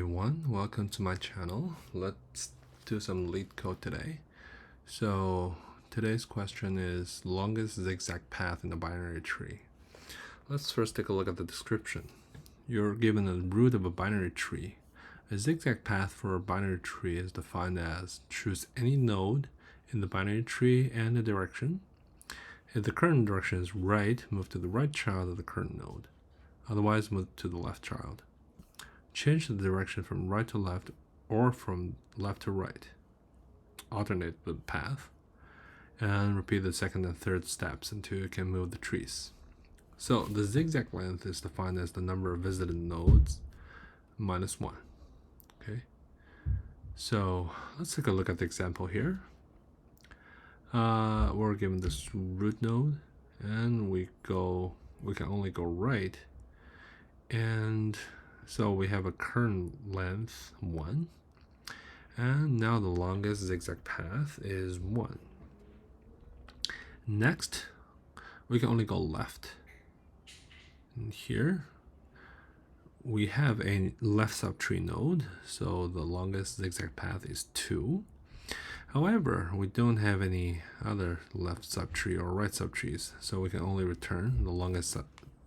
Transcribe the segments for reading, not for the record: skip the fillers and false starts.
Everyone, welcome to my channel. Let's do some lead code today. So today's question is longest zigzag path in a binary tree. Let's first take a look at the description. You're given a root of a binary tree. A zigzag path for a binary tree is defined as choose any node in the binary tree and the direction. If the current direction is right, move to the right child of the current node. Otherwise, move to the left child. Change the direction from right to left or from left to right. Alternate the path. And repeat the second and third steps until you can move the trees. So the zigzag length is defined as the number of visited nodes minus 1. Okay. So let's take a look at the example here. We're given this root node and we can only go right. And so we have a current length 1, and now the longest zigzag path is 1. Next, we can only go left. And here, we have a left subtree node, so the longest zigzag path is 2. However, we don't have any other left subtree or right subtrees, so we can only return the longest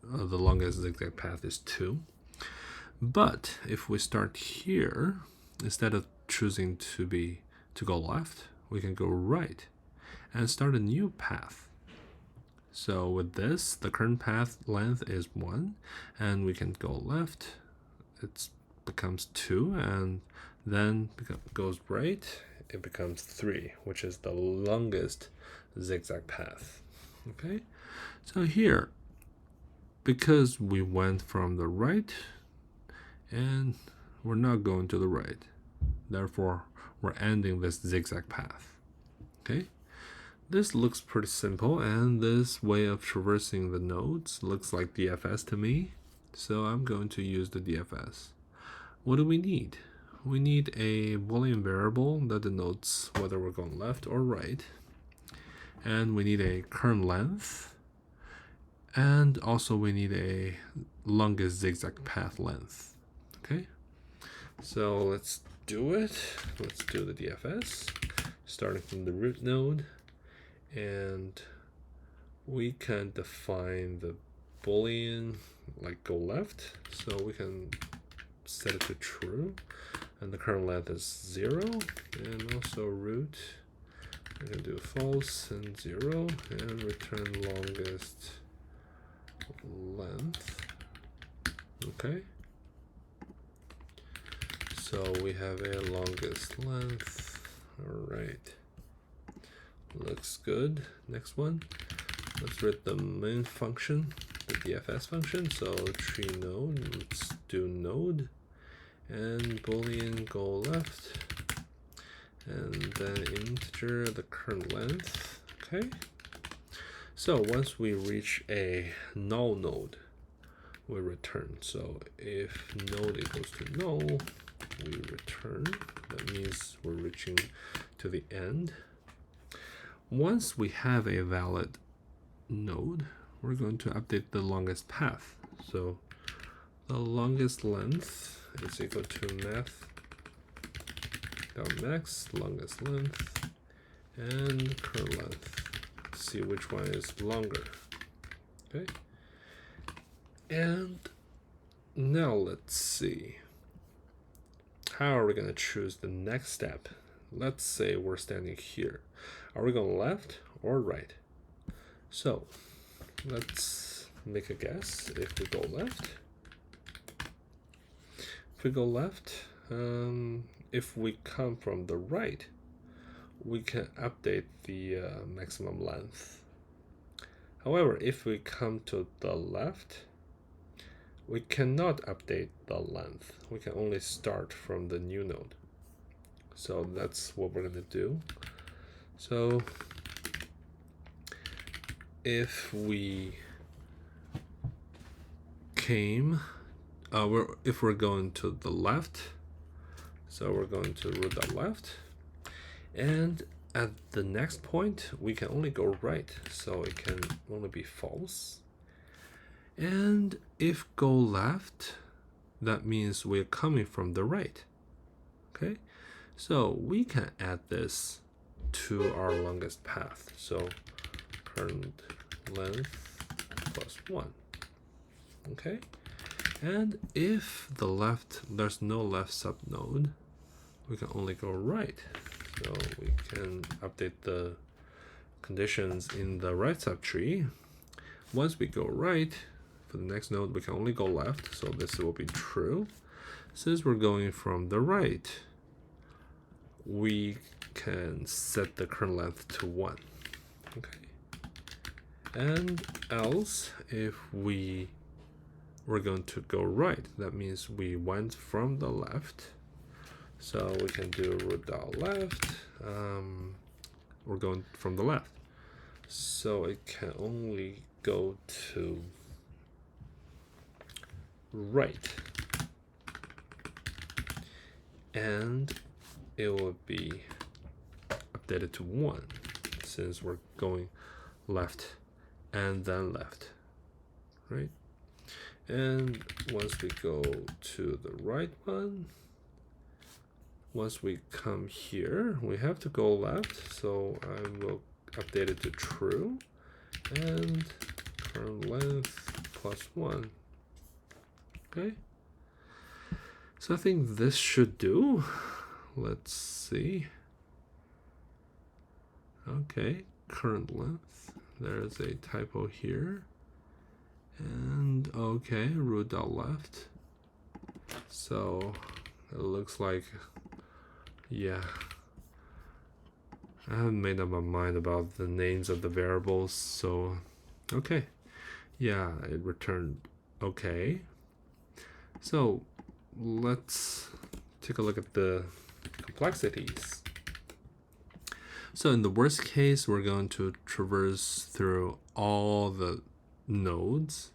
zigzag path is 2. But if we start here, instead of choosing to go left, we can go right and start a new path. So with this, the current path length is 1, and we can go left. It becomes 2, and then goes right. It becomes 3, which is the longest zigzag path. Okay, so here, because we went from the right, and we're not going to the right. Therefore, we're ending this zigzag path. Okay? This looks pretty simple, and this way of traversing the nodes looks like DFS to me. So I'm going to use the DFS. What do we need? We need a Boolean variable that denotes whether we're going left or right. And we need a current length. And also we need a longest zigzag path length. Okay, so let's do it. Let's do the DFS, starting from the root node, and we can define the Boolean like go left, so we can set it to true, and the current length is 0, and also root, we're going to do false and 0, and return longest length. Okay. So we have a longest length. All right, looks good. Next one, let's write the main function, the DFS function. So tree node, let's do node, and Boolean go left, and then integer the current length. Okay. So once we reach a null node, we return. So if node equals to null, we return. That means we're reaching to the end. Once we have a valid node, we're going to update the longest path. So the longest length is equal to math.max longest length and current length. See which one is longer. Okay. And now let's see. How are we going to choose the next step? Let's say we're standing here. Are we going left or right? So let's make a guess. If we go left, if we come from the right, we can update the maximum length. However, if we come to the left, we cannot update the length. We can only start from the new node. So that's what we're going to do. So if we if we're going to the left, so we're going to root the left, and at the next point we can only go right, so it can only be false. And if go left, that means we're coming from the right. Okay, so we can add this to our longest path. So current length plus 1. Okay, and if there's no left subnode, we can only go right. So we can update the conditions in the right subtree. Once we go right, for the next node, we can only go left. So this will be true. Since we're going from the right, we can set the current length to 1. Okay. And else, if we were going to go right, that means we went from the left. So we can do root dot left. We're going from the left. So it can only go to right. And it will be updated to 1 since we're going left and then left, right? And once we go to the right one, once we come here, we have to go left, so I will update it to true, and current length plus 1. Okay, so I think this should do. Let's see. Okay, current length. There's a typo here. And okay, root dot left. So it looks like, yeah, I haven't made up my mind about the names of the variables. So okay, yeah, it returned okay. So let's take a look at the complexities. So in the worst case, we're going to traverse through all the nodes.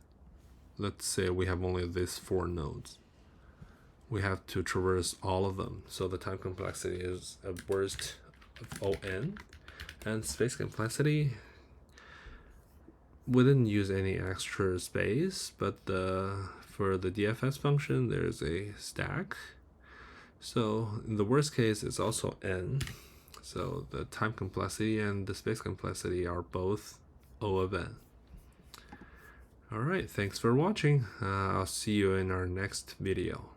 Let's say we have only these 4 nodes. We have to traverse all of them. So the time complexity is a worst of O(n). And space complexity, we didn't use any extra space, but for the DFS function, there's a stack. So in the worst case, it's also n. So the time complexity and the space complexity are both O of n. All right, thanks for watching. I'll see you in our next video.